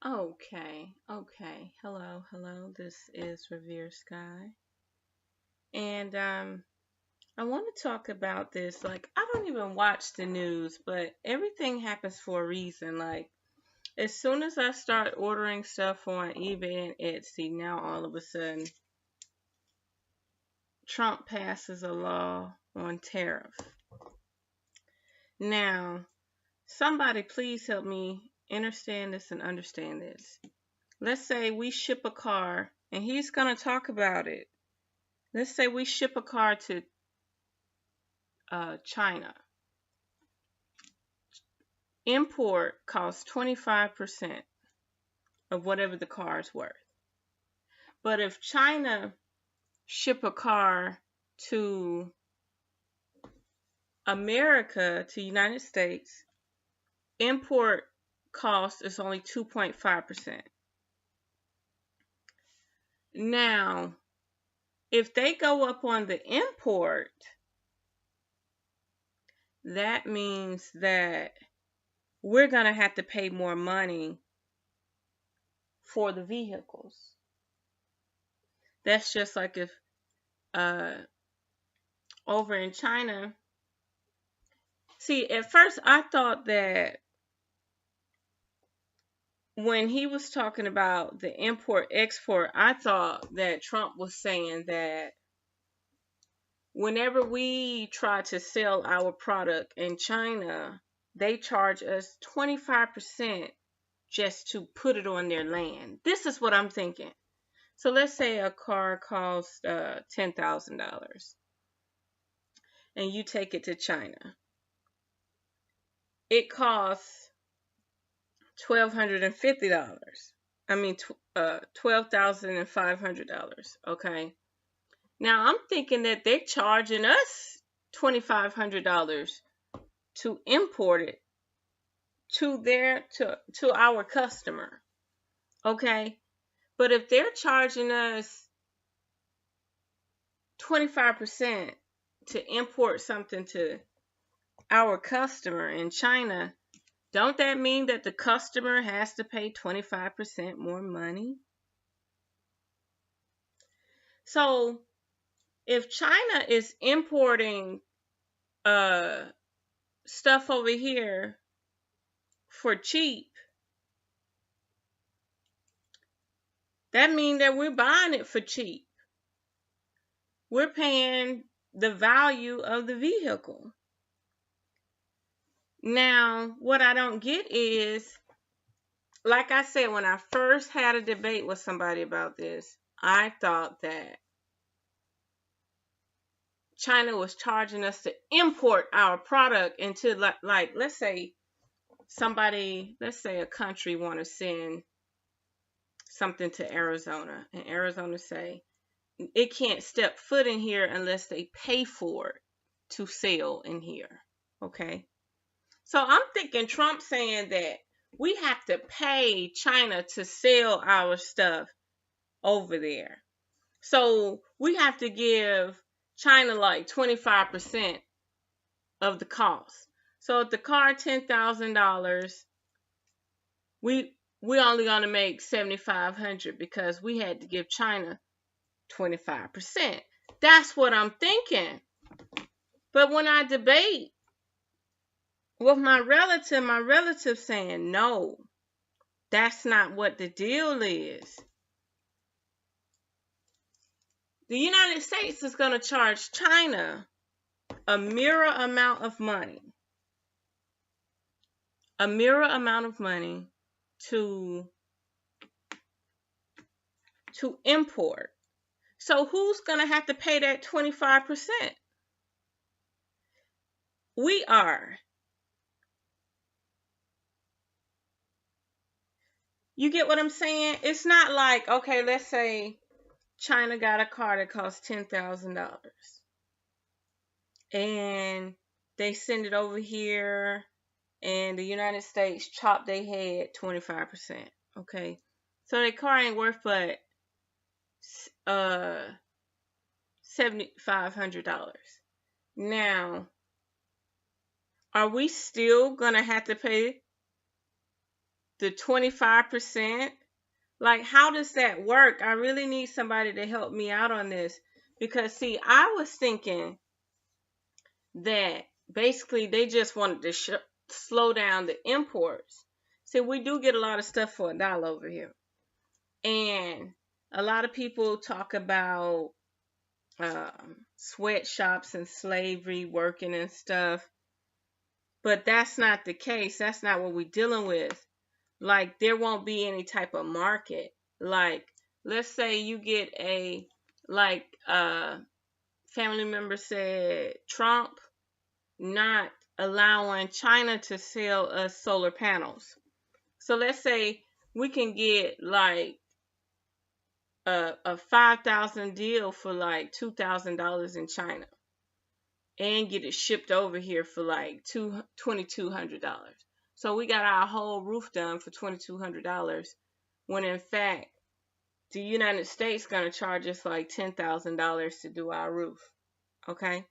Okay. Hello. This is Revere Sky. And I want to talk about this. Like, I don't even watch the news, but everything happens for a reason. Like, as soon as I start ordering stuff on eBay and Etsy, now all of a sudden, Trump passes a law on tariffs. Now, somebody please help me understand this and understand this. Let's say we ship a car, and he's going to talk about it. Let's say we ship a car to China. Import costs 25% of whatever the car is worth. But if China ship a car to America, to United States, import cost is only 2.5%. Now, if they go up on the import, that means that we're going to have to pay more money for the vehicles. That's just like if over in China. See, at first I thought that when he was talking about the import export, I thought that Trump was saying that whenever we try to sell our product in China, they charge us 25% just to put it on their land. This is what I'm thinking. So let's say a car costs $10,000 and you take it to China. It costs $1,250. I mean, $12,500. Okay. Now I'm thinking that they're charging us $2,500 to import it to our customer. Okay. But if they're charging us 25% to import something to our customer in China, don't that mean that the customer has to pay 25% more money? So if China is importing stuff over here for cheap, that means that we're buying it for cheap. We're paying the value of the vehicle. Now, what I don't get is, like I said, when I first had a debate with somebody about this, I thought that China was charging us to import our product into, like let's say a country want to send something to Arizona, and Arizona say it can't step foot in here unless they pay for it to sell in here. Okay. So I'm thinking Trump saying that we have to pay China to sell our stuff over there. So we have to give China like 25% of the cost. So if the car $10,000, we only gonna make $7,500 because we had to give China 25%. That's what I'm thinking. But when I debate with my relative saying no, that's not what the deal is. The United States is going to charge China a mirror amount of money. A mirror amount of money to import. So who's going to have to pay that 25%? We are. You get what I'm saying? It's not like, okay, let's say China got a car that costs $10,000 and they send it over here and the United States chop their head 25%. Okay. So their car ain't worth but $7,500. Now, are we still gonna have to pay the 25%. Like, how does that work? I really need somebody to help me out on this. Because, see, I was thinking that basically they just wanted to slow down the imports. See, we do get a lot of stuff for $1 over here. And a lot of people talk about sweatshops and slavery working and stuff. But that's not the case. That's not what we're dealing with. Like, there won't be any type of market. Like, let's say you get family member said Trump not allowing China to sell us solar panels. So let's say we can get like a 5,000 deal for like $2,000 in China and get it shipped over here for like $2,200. So we got our whole roof done for $2,200 when in fact the United States gonna charge us like $10,000 to do our roof. Okay?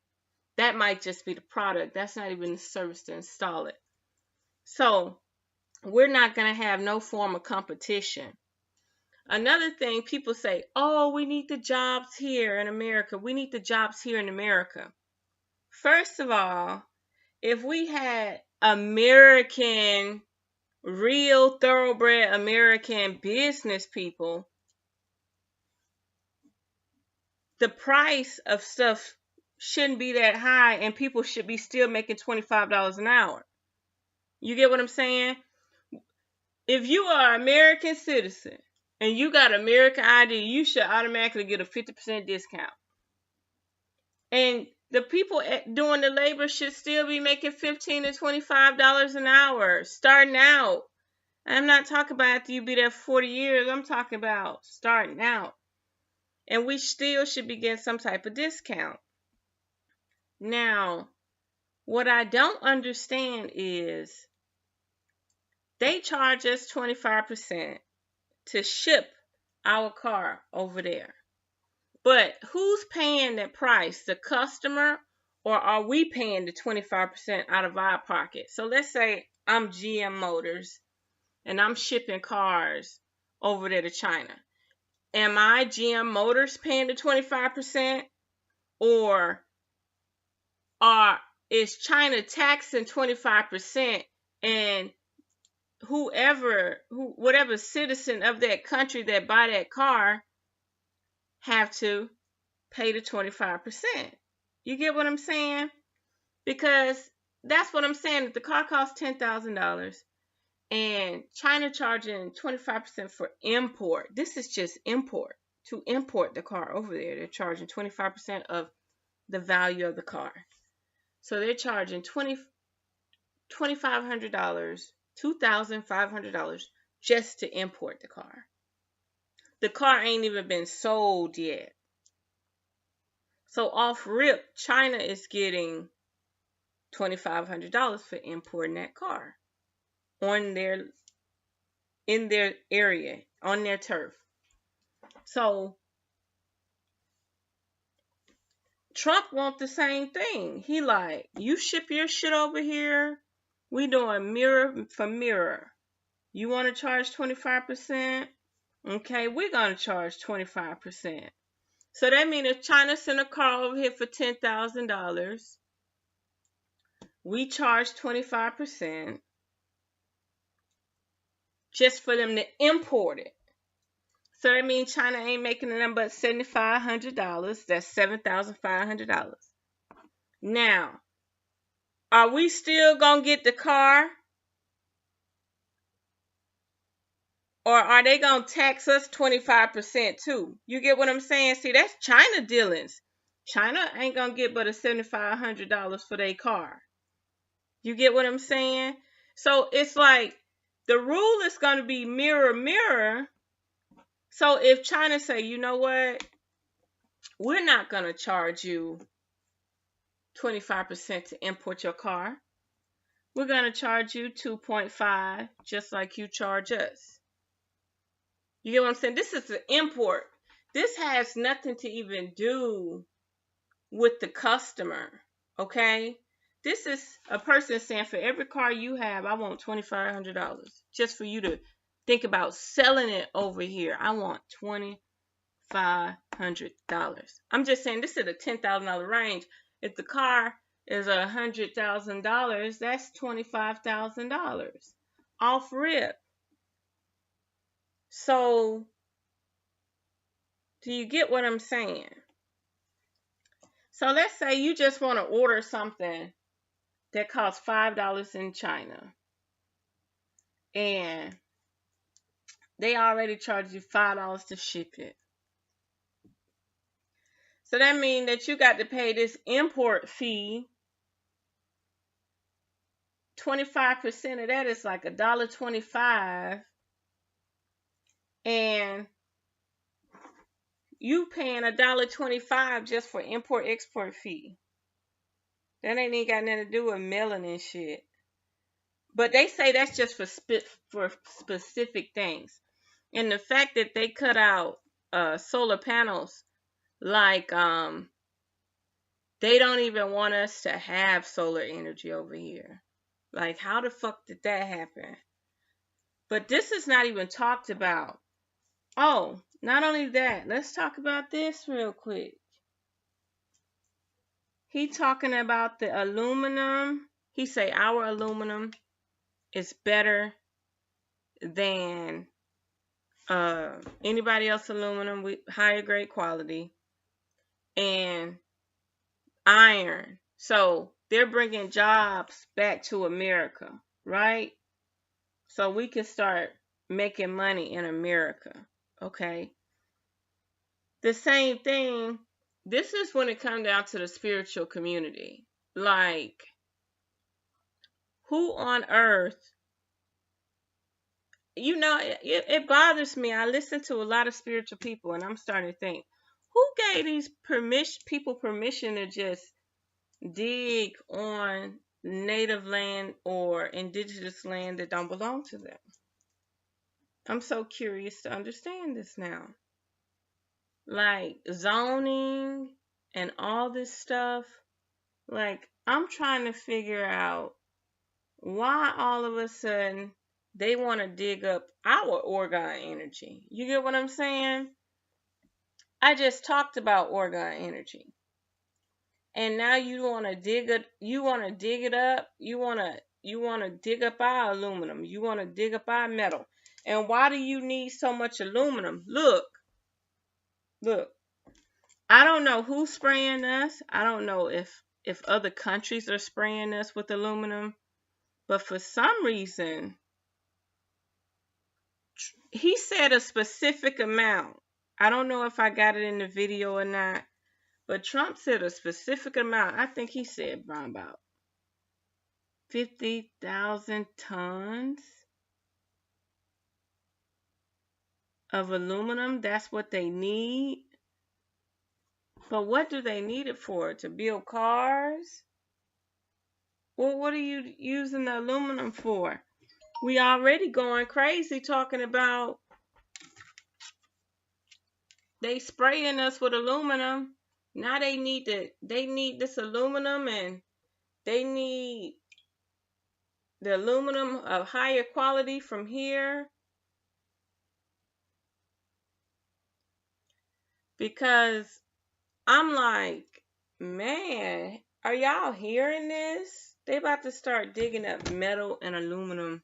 That might just be the product. That's not even the service to install it. So we're not gonna have no form of competition. Another thing, people say, oh, we need the jobs here in America. We need the jobs here in America. First of all, if we had American, real thoroughbred American business people, the price of stuff shouldn't be that high and people should be still making $25 an hour. You get what I'm saying? If you are an American citizen and you got American ID, you should automatically get a 50% discount. And the people doing the labor should still be making $15 to $25 an hour starting out. I'm not talking about after you be there for 40 years. I'm talking about starting out. And we still should be getting some type of discount. Now, what I don't understand is they charge us 25% to ship our car over there. But who's paying that price? The customer, or are we paying the 25% out of our pocket? So let's say I'm GM Motors and I'm shipping cars over there to China. Am I GM Motors paying the 25%? Or is China taxing 25% and whatever citizen of that country that buy that car have to pay the 25%. You get what I'm saying? Because that's what I'm saying. If the car costs $10,000 and China charging 25% for import, this is just import. To import the car over there, they're charging 25% of the value of the car. So they're charging $2,500, $2,500 just to import the car. The car ain't even been sold yet. So off rip, China is getting $2,500 for importing that car in their area, on their turf. So Trump wants the same thing. He like, you ship your shit over here, we doing mirror for mirror. You want to charge 25%? Okay, we're going to charge 25%. So that means if China sent a car over here for $10,000, we charge 25% just for them to import it. So that means China ain't making nothing but $7,500. That's $7,500. Now, are we still going to get the car? Or are they going to tax us 25% too? You get what I'm saying? See, that's China dealings. China ain't going to get but a $7,500 for their car. You get what I'm saying? So it's like the rule is going to be mirror, mirror. So if China say, you know what? We're not going to charge you 25% to import your car. We're going to charge you 2.5 just like you charge us. You get what I'm saying? This is an import. This has nothing to even do with the customer, okay? This is a person saying, for every car you have, I want $2,500 just for you to think about selling it over here. I want $2,500. I'm just saying this is a $10,000 range. If the car is $100,000, that's $25,000 off rip. So, do you get what I'm saying? So let's say you just want to order something that costs $5 in China, and they already charge you $5 to ship it. So that means that you got to pay this import fee. 25% of that is like $1.25, and you paying $1.25 just for import export fee. That ain't even got nothing to do with mailing and shit. But they say that's just for specific things. And the fact that they cut out solar panels, like they don't even want us to have solar energy over here. Like, how the fuck did that happen? But this is not even talked about. Oh, not only that, let's talk about this real quick. He talking about the aluminum. He say our aluminum is better than anybody else aluminum with higher grade quality, and iron. So they're bringing jobs back to America, right? So we can start making money in America, okay? The same thing, this is when it comes down to the spiritual community. Like, who on earth, it bothers me. I listen to a lot of spiritual people, and I'm starting to think, who gave these people permission to just dig on native land or indigenous land that don't belong to them? I'm so curious to understand this now. Like zoning and all this stuff. Like, I'm trying to figure out why all of a sudden they want to dig up our Oregon energy. You get what I'm saying? I just talked about Oregon energy. And now you want to dig it, you want to dig it up, you want to dig up our aluminum, you want to dig up our metal. And why do you need so much aluminum? Look. I don't know who's spraying us. I don't know if other countries are spraying us with aluminum, but for some reason he said a specific amount. I don't know if I got it in the video or not, but Trump said a specific amount. I think he said about 50,000 tons of aluminum. That's what they need. But what do they need it for? To build cars? Well, what are you using the aluminum for? We already going crazy talking about they spraying us with aluminum. Now they need this aluminum, and they need the aluminum of higher quality from here. Because I'm like, man, are y'all hearing this? They about to start digging up metal and aluminum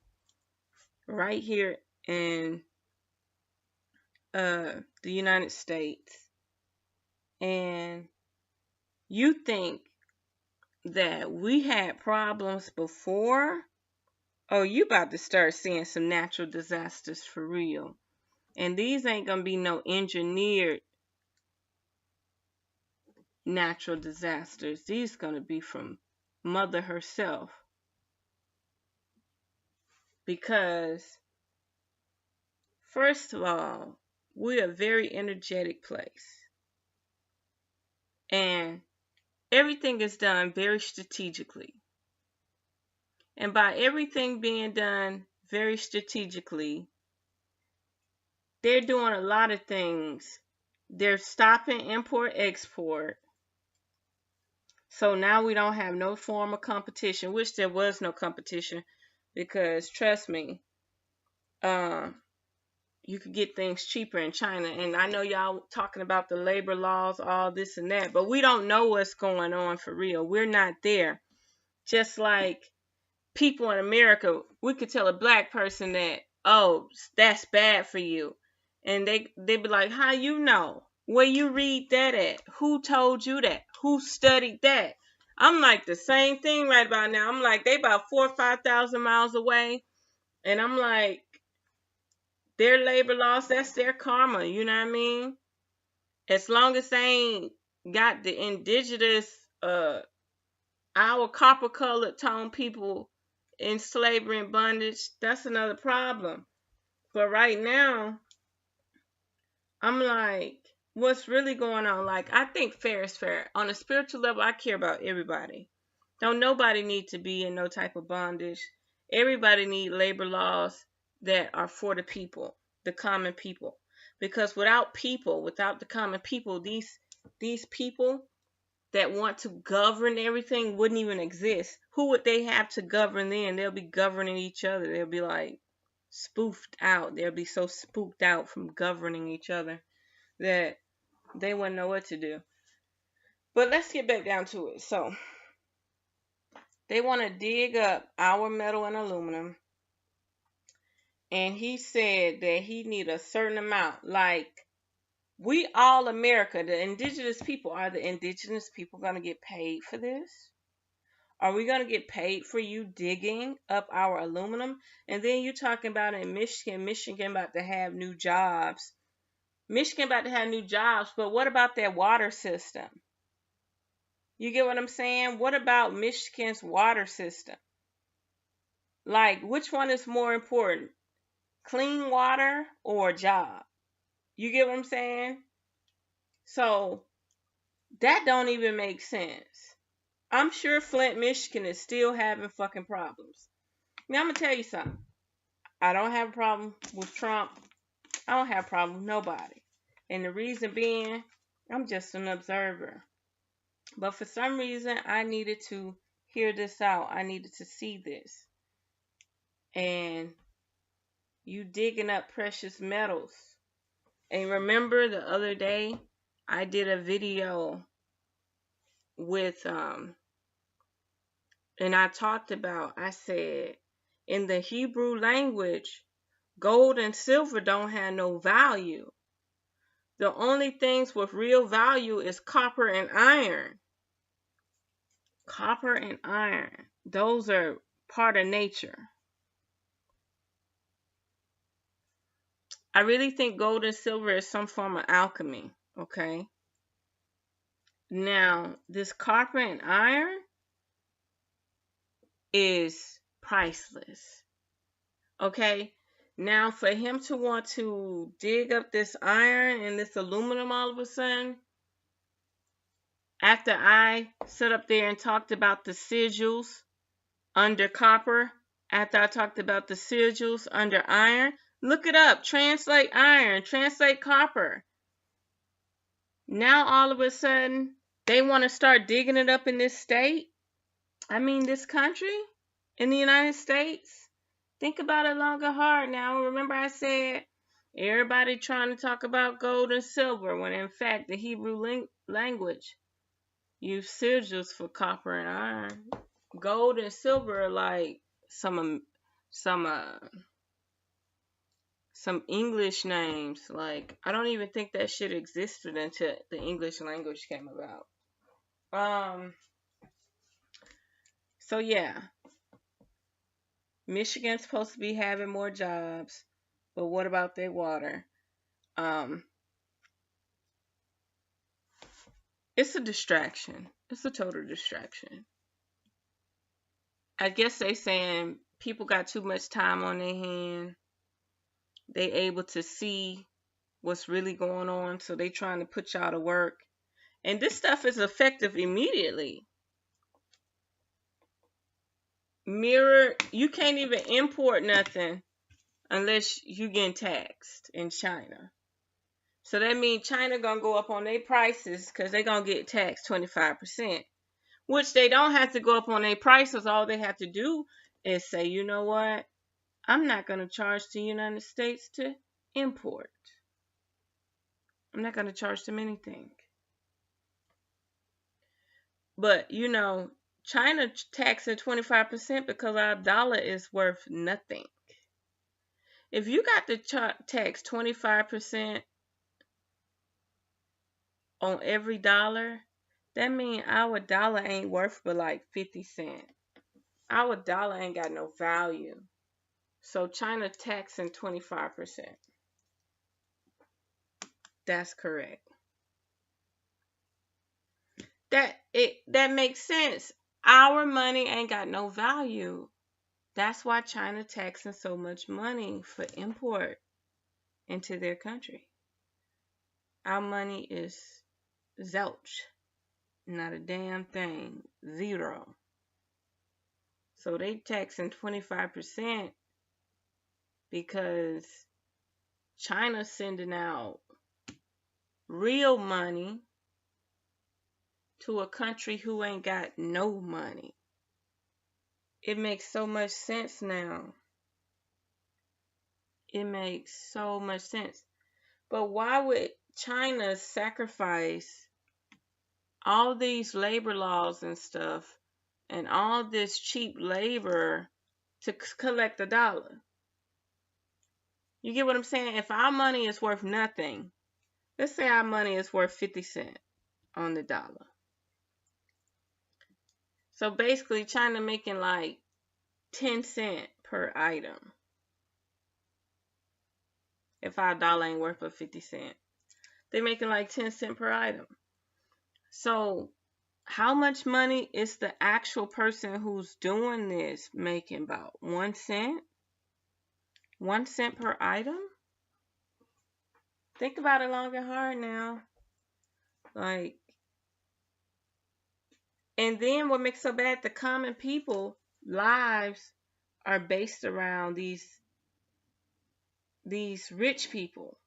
right here in the United States. And you think that we had problems before? Oh, you about to start seeing some natural disasters for real. And these ain't gonna be no engineered natural disasters. These gonna be from Mother herself. Because, first of all, we're a very energetic place. And everything is done very strategically. And by everything being done very strategically, they're doing a lot of things. They're stopping import-export. So now we don't have no form of competition, which there was no competition, because trust me, um, you could get things cheaper in China. And I know y'all talking about the labor laws, all this and that, but we don't know what's going on for real. We're not there. Just like people in America, we could tell a black person that, oh, that's bad for you. And they'd be like, how you know? Where you read that at? Who told you that? Who studied that? I'm like the same thing right about now. I'm like, they about 4,000 or 5,000 miles away. And I'm like, their labor laws, that's their karma, you know what I mean? As long as they ain't got the indigenous our copper colored tone people in slavery and bondage, that's another problem. But right now, I'm like, what's really going on? Like, I think fair is fair. On a spiritual level, I care about everybody. Don't nobody need to be in no type of bondage. Everybody need labor laws that are for the people, the common people. Because without people, without the common people, these people that want to govern everything wouldn't even exist. Who would they have to govern then? They'll be governing each other. They'll be like spoofed out. They'll be so spooked out from governing each other that they wouldn't know what to do. But let's get back down to it. So they want to dig up our metal and aluminum. And he said that he need a certain amount. Like, we all America, the indigenous people, are the indigenous people going to get paid for this? Are we going to get paid for you digging up our aluminum? And then you talking about in Michigan about to have new jobs. Michigan about to have new jobs, but what about their water system? You get what I'm saying? What about Michigan's water system? Like, which one is more important? Clean water or a job? You get what I'm saying? So, that don't even make sense. I'm sure Flint, Michigan is still having fucking problems. Now, I'm going to tell you something. I don't have a problem with Trump. I don't have a problem with nobody. And the reason being, I'm just an observer. But for some reason, I needed to hear this out. I needed to see this. And you digging up precious metals. And remember the other day, I did a video with, and I talked about, I said, in the Hebrew language, gold and silver don't have no value. The only things with real value is copper and iron. Copper and iron. Those are part of nature. I really think gold and silver is some form of alchemy, okay? Now, this copper and iron is priceless, okay? Now, for him to want to dig up this iron and this aluminum all of a sudden, after I sat up there and talked about the sigils under copper, after I talked about the sigils under iron, look it up. Translate iron, translate copper. Now, all of a sudden, they want to start digging it up in this state. I mean, this country, in the United States. Think about it long and hard now. Remember I said everybody trying to talk about gold and silver when in fact the Hebrew language used sigils for copper and iron. Gold and silver are like some English names. Like, I don't even think that shit existed until the English language came about. So yeah, Michigan's supposed to be having more jobs, but what about their water? It's a distraction. It's a total distraction. I guess they saying people got too much time on their hand. They able to see what's really going on, so they trying to put y'all to work. And this stuff is effective immediately. Mirror, you can't even import nothing unless you getting taxed in China. So that means China gonna go up on their prices because they gonna get taxed 25%. which they don't have to go up on their prices. All they have to do is say, you know what? I'm not going to charge the United States to import. I'm not going to charge them anything. But, China taxing 25% because our dollar is worth nothing. If you got to tax 25% on every dollar, that means our dollar ain't worth but like 50 cents. Our dollar ain't got no value. So China taxing 25%. That's correct. That makes sense. Our money ain't got no value. That's why China taxing so much money for import into their country. Our money is zilch. Not a damn thing. Zero. So they taxing 25% because China's sending out real money to a country who ain't got no money. It makes so much sense now. It makes so much sense. But why would China sacrifice all these labor laws and stuff and all this cheap labor to collect a dollar? You get what I'm saying? If our money is worth nothing, let's say our money is worth 50 cents on the dollar. So basically China making like 10 cents per item. If our dollar ain't worth but 50 cents. They're making like 10 cents per item. So how much money is the actual person who's doing this making? About 1 cent? 1 cent per item? Think about it long and hard now. Like, and then what makes so bad, the common people lives are based around these rich people.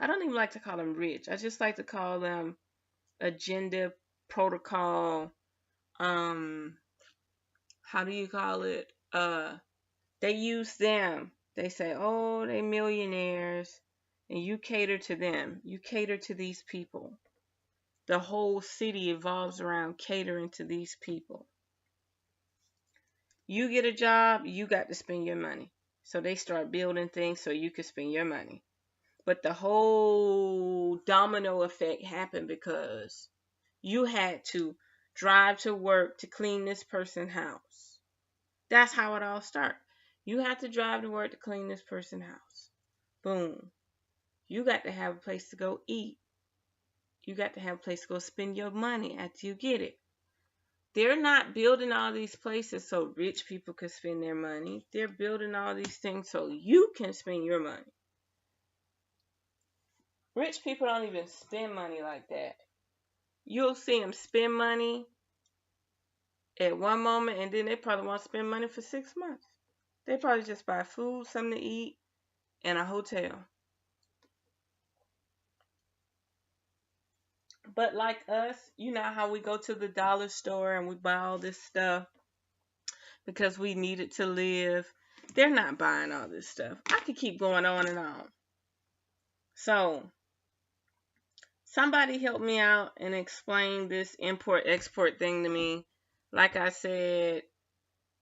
I don't even like to call them rich. I just like to call them agenda, protocol, how do you call it? They use them. They say, oh, they millionaires, and you cater to them. You cater to these people. The whole city evolves around catering to these people. You get a job, you got to spend your money. So they start building things so you can spend your money. But the whole domino effect happened because you had to drive to work to clean this person's house. That's how it all started. You have to drive to work to clean this person's house. Boom. You got to have a place to go eat. You got to have a place to go spend your money after you get it. They're not building all these places so rich people can spend their money. They're building all these things so you can spend your money. Rich people don't even spend money like that. You'll see them spend money at one moment, and then they probably won't spend money for 6 months. They probably just buy food, something to eat, and a hotel. But like us, you know how we go to the dollar store and we buy all this stuff because we need it to live. They're not buying all this stuff. I could keep going on and on. So, somebody help me out and explain this import-export thing to me. Like I said,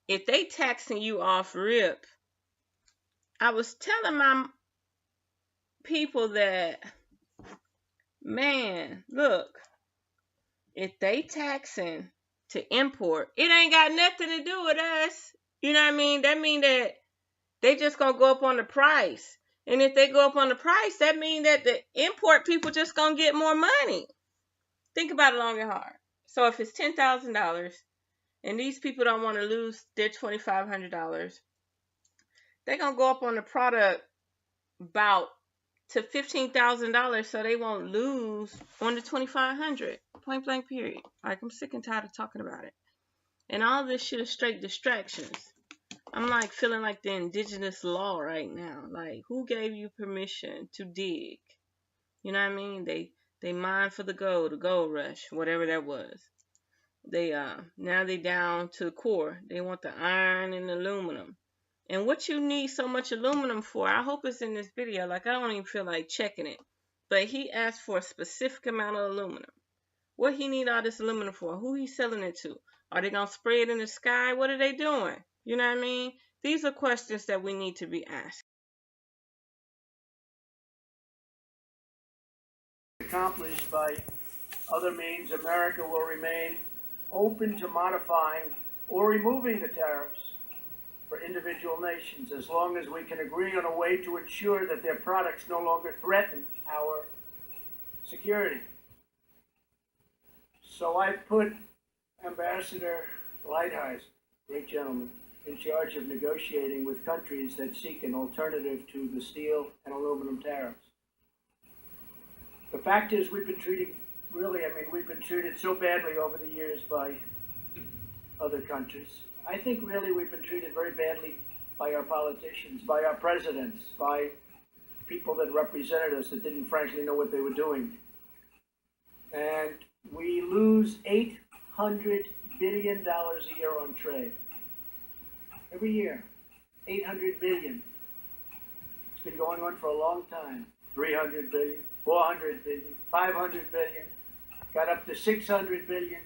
if they taxing you off rip, I was telling my people that, man, look, if they taxing to import, it ain't got nothing to do with us. You know what I mean? That mean that they just gonna go up on the price. And if they go up on the price, that mean that the import people just gonna get more money. Think about it long and hard. So if it's $10,000 and these people don't want to lose their $2,500, they're gonna go up on the product about to $15,000 so they won't lose on the $2,500. Point blank period. Like, I'm sick and tired of talking about it. And all this shit is straight distractions. I'm like feeling like the indigenous law right now. Like, who gave you permission to dig? You know what I mean? They mined for the gold rush, whatever that was. They now they down to the core. They want the iron and aluminum. And what you need so much aluminum for, I hope it's in this video. Like, I don't even feel like checking it. But he asked for a specific amount of aluminum. What he need all this aluminum for? Who he selling it to? Are they gonna spray it in the sky? What are they doing? You know what I mean? These are questions that we need to be asked. Accomplished by other means, America will remain open to modifying or removing the tariffs for individual nations as long as we can agree on a way to ensure that their products no longer threaten our security. So I put Ambassador Lighthizer, great gentleman, in charge of negotiating with countries that seek an alternative to the steel and aluminum tariffs. The fact is, we've been treated so badly over the years by other countries. I think really we've been treated very badly by our politicians, by our presidents, by people that represented us that didn't frankly know what they were doing. And we lose $800 billion a year on trade. Every year, $800 billion. It's been going on for a long time. $300 billion, $400 billion, $500 billion, got up to $600 billion,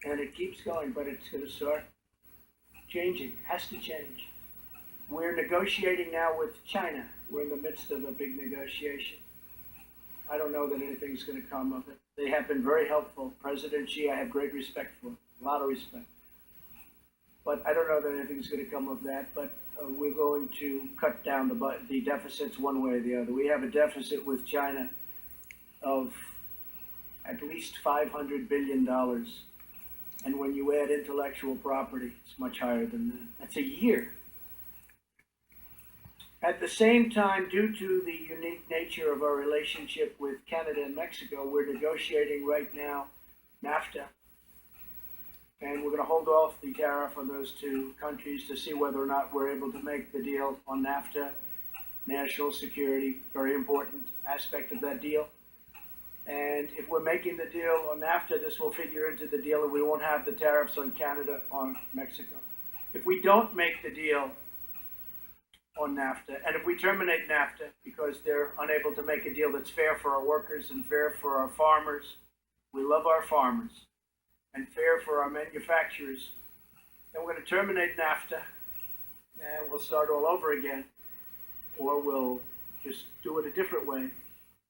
and it keeps going, but it's going to start changing, has to change. We're negotiating now with China. We're in the midst of a big negotiation. I don't know that anything's going to come of it. They have been very helpful. President Xi, I have great respect for, a lot of respect. But I don't know that anything's going to come of that, but we're going to cut down the deficits one way or the other. We have a deficit with China of at least $500 billion. And when you add intellectual property, it's much higher than that. That's a year. At the same time, due to the unique nature of our relationship with Canada and Mexico, we're negotiating right now NAFTA. And we're going to hold off the tariff on those two countries to see whether or not we're able to make the deal on NAFTA. National security, very important aspect of that deal. And if we're making the deal on NAFTA, this will figure into the deal, and we won't have the tariffs on Canada or Mexico. If we don't make the deal on NAFTA, and if we terminate NAFTA because they're unable to make a deal that's fair for our workers and fair for our farmers, we love our farmers, and fair for our manufacturers, then we're going to terminate NAFTA, and we'll start all over again, or we'll just do it a different way,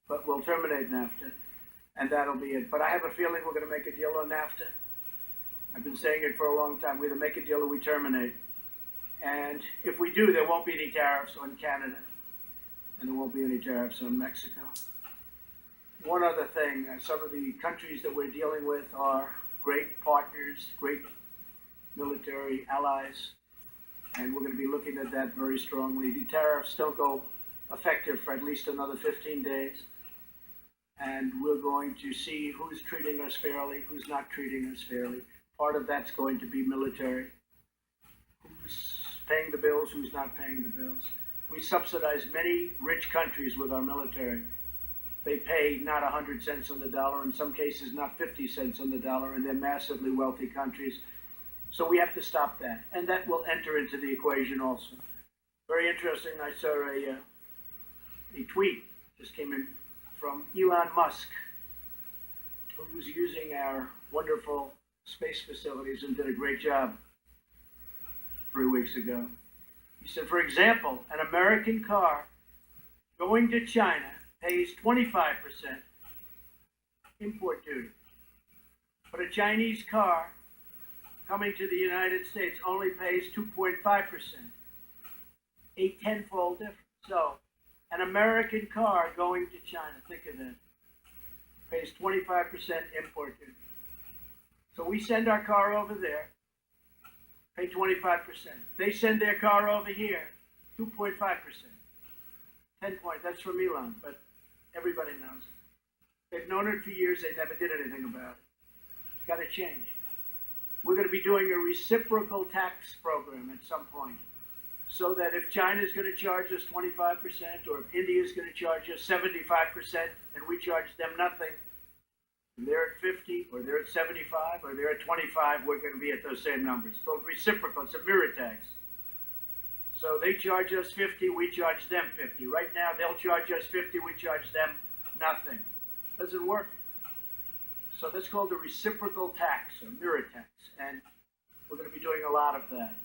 but we'll terminate NAFTA, and that'll be it. But I have a feeling we're going to make a deal on NAFTA. I've been saying it for a long time. We either make a deal or we terminate. And if we do, there won't be any tariffs on Canada, and there won't be any tariffs on Mexico. One other thing, some of the countries that we're dealing with are great partners, great military allies, and we're going to be looking at that very strongly. The tariffs don't go effective for at least another 15 days, and we're going to see who's treating us fairly, who's not treating us fairly. Part of that's going to be military. Who's paying the bills, who's not paying the bills. We subsidize many rich countries with our military. They pay not 100 cents on the dollar, in some cases not 50 cents on the dollar, and they're massively wealthy countries. So we have to stop that, and that will enter into the equation also. Very interesting, I saw a tweet just came in from Elon Musk, who's using our wonderful space facilities and did a great job 3 weeks ago. He said, for example, an American car going to China pays 25% import duty. But a Chinese car coming to the United States only pays 2.5%, a tenfold difference. So an American car going to China, think of that, pays 25% import duty. So we send our car over there, pay 25%. They send their car over here, 2.5%. 10 points, that's from Elon, but everybody knows it. They've known it for years, they never did anything about it. It's got to change. We're going to be doing a reciprocal tax program at some point, so that if China's going to charge us 25%, or if India's going to charge us 75%, and we charge them nothing, and they're at 50, or they're at 75, or they're at 25, we're going to be at those same numbers. It's called reciprocal. It's a mirror tax. So they charge us 50, we charge them 50. Right now, they'll charge us 50, we charge them nothing. Doesn't work. So that's called a reciprocal tax, or mirror tax, and we're going to be doing a lot of that.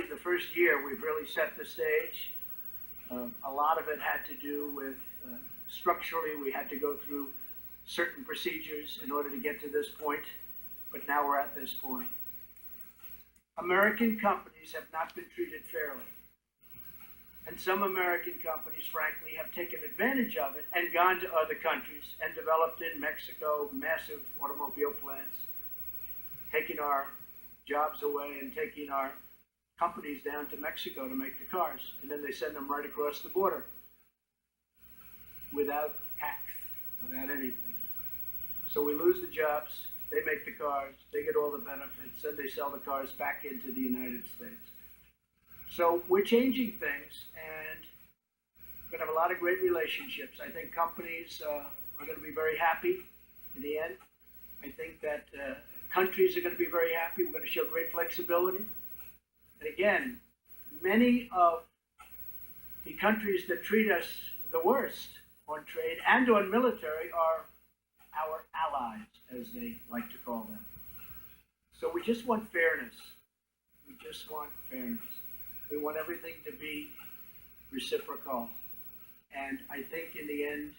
The first year, we've really set the stage. A lot of it had to do with, structurally, we had to go through certain procedures in order to get to this point, but now we're at this point. American companies have not been treated fairly. And some American companies, frankly, have taken advantage of it and gone to other countries and developed in Mexico massive automobile plants, taking our jobs away and taking our companies down to Mexico to make the cars. And then they send them right across the border without tax, without anything. So we lose the jobs, they make the cars, they get all the benefits, then they sell the cars back into the United States. So we're changing things, and we're going to have a lot of great relationships. I think companies are going to be very happy in the end. I think that countries are going to be very happy. We're going to show great flexibility. And again, many of the countries that treat us the worst on trade and on military are our allies, as they like to call them. So we just want fairness. We just want fairness. We want everything to be reciprocal. And I think in the end,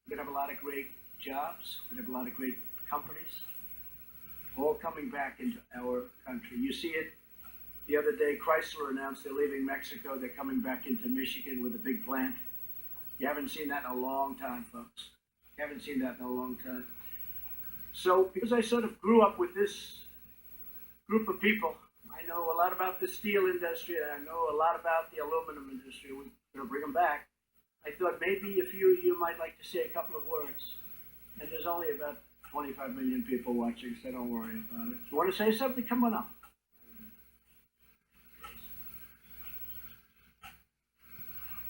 we're going to have a lot of great jobs. We're going to have a lot of great companies, all coming back into our country. You see it the other day, Chrysler announced they're leaving Mexico. They're coming back into Michigan with a big plant. You haven't seen that in a long time, folks. You haven't seen that in a long time. So because I sort of grew up with this group of people, I know a lot about the steel industry, and I know a lot about the aluminum industry. We're going to bring them back. I thought maybe a few of you might like to say a couple of words. And there's only about 25 million people watching, so don't worry about it. If you want to say something, come on up.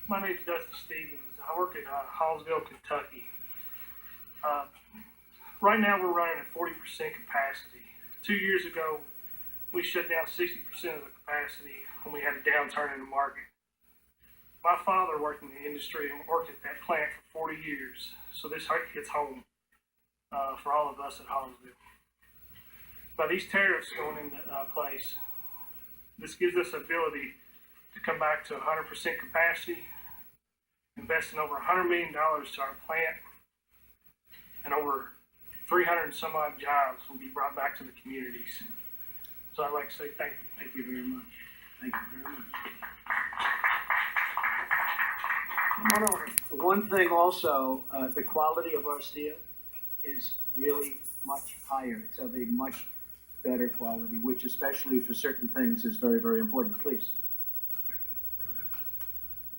My name's Dusty Stevens. I work at Hallsville, Kentucky. Right now we're running at 40% capacity. 2 years ago, we shut down 60% of the capacity when we had a downturn in the market. My father worked in the industry and worked at that plant for 40 years, so this hits home for all of us at Hallsville. By these tariffs going into place, this gives us the ability to come back to 100% capacity, investing over $100 million to our plant, and over 300 and some odd jobs will be brought back to the communities. So I'd like to say thank you. Thank you very much. Thank you very much. One thing also, the quality of our steel is really much higher. It's of a much better quality, which especially for certain things is very, very important. Please.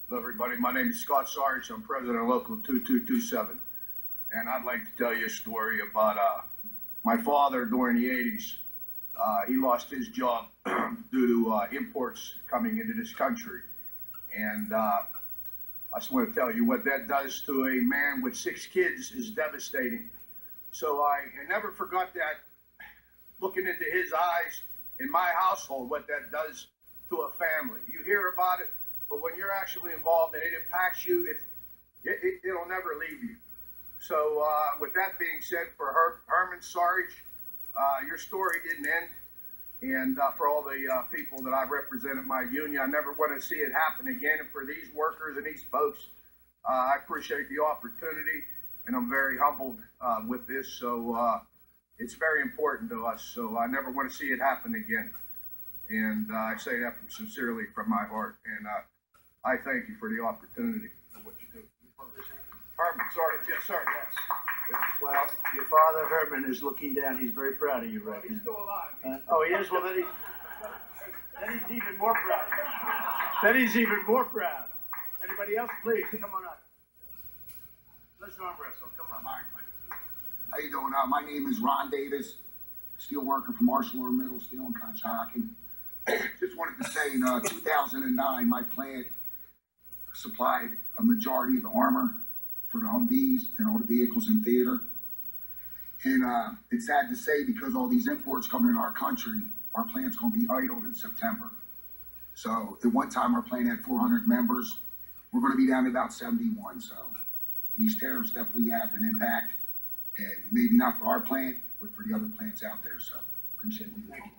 Hello, everybody. My name is Scott Sarge. I'm president of Local 2227. And I'd like to tell you a story about my father during the 80s. He lost his job due to imports coming into this country. And I just want to tell you what that does to a man with 6 kids is devastating. So I never forgot that, looking into his eyes in my household, what that does to a family. You hear about it, but when you're actually involved and it impacts you, it'll never leave you. So with that being said, for Herman Sarge, your story didn't end. And for all the people that I represent at my union, I never want to see it happen again. And for these workers and these folks, I appreciate the opportunity, and I'm very humbled with this. So it's very important to us. So I never want to see it happen again. And I say that sincerely from my heart. And I thank you for the opportunity for what you do. Herman, sorry. Yes, sir. Yes. Well, your father, Herman, is looking down. He's very proud of you right now. He's still alive. Oh, he is? Well, then he's even more proud. Then he's even more proud. Anybody else, please, come on up. Let's arm wrestle. Come on. How you doing? My name is Ron Davis, steel worker from ArcelorMittal Steel in Conshohocken. Just wanted to say, in 2009, my plant supplied a majority of the armor for the Humvees and all the vehicles in theater. And it's sad to say, because all these imports coming in our country, our plant's gonna be idled in September. So at one time, our plant had 400 members. We're gonna be down to about 71. So these tariffs definitely have an impact, and maybe not for our plant, but for the other plants out there. So appreciate what you're doing.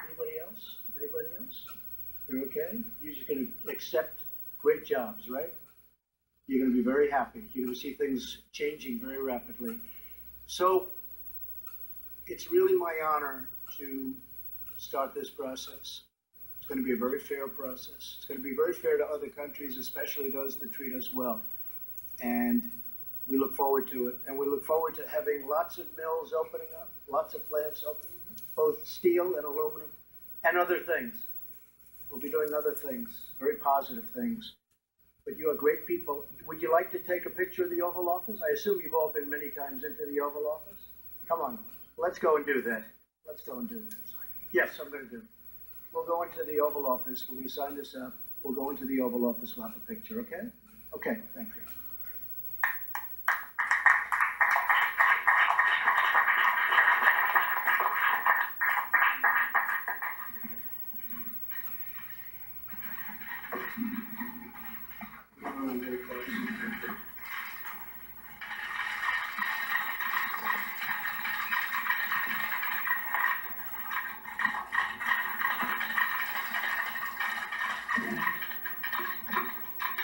Anybody else? Anybody else? You're okay? You're just gonna accept great jobs, right? You're gonna be very happy. You're gonna see things changing very rapidly. So it's really my honor to start this process. It's gonna be a very fair process. It's gonna be very fair to other countries, especially those that treat us well. And we look forward to it. And we look forward to having lots of mills opening up, lots of plants opening up, both steel and aluminum and other things. We'll be doing other things, very positive things. But you are great people. Would you like to take a picture of the Oval Office? I assume you've all been many times into the Oval Office. Come on, let's go and do that. Let's go and do that. Yes, I'm gonna do it. We'll go into the Oval Office. We're gonna sign this up. We'll go into the Oval Office. We'll have a picture, okay? Okay, thank you.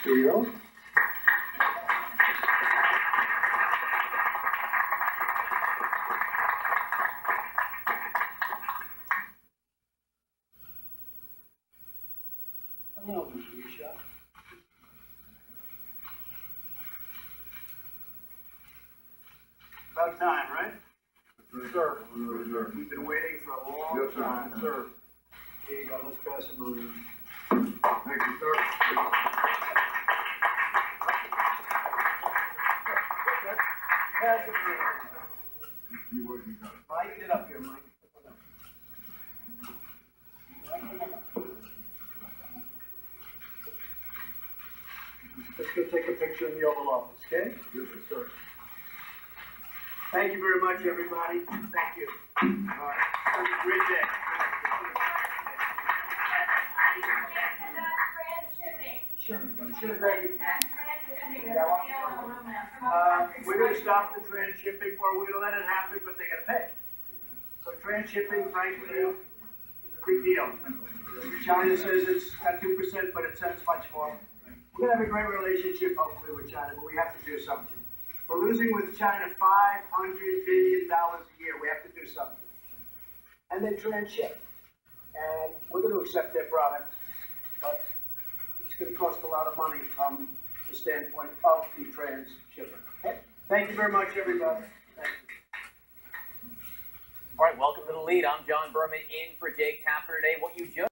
Here you go. Hello, Mr. Bishop. About time, right? Yes, sir. We've been waiting for a long Yes, sir. time. Sir. Here you go, let's pass it around. Thank you, sir. Pass it around. You what you got? Mike, get up here, Mike. Let's go take a picture in the Oval Office, okay? Yes, sir. Thank you very much, everybody. Thank you. All right. Have a great day. Sure, Greg. We're gonna stop the transshipping, or we're gonna let it happen, but they gotta pay. So transshipping, frankly, is a big deal. China says it's at 2%, but it sends much more. We're gonna have a great relationship, hopefully, with China, but we have to do something. We're losing with China $500 billion a year. We have to do something. And they transship. And we're gonna accept their product, but it's gonna cost a lot of money from the standpoint of the transshipper. Okay? Thank you very much, everybody. Thank you. All right, welcome to The Lead. I'm John Berman in for Jake Tapper today. What you just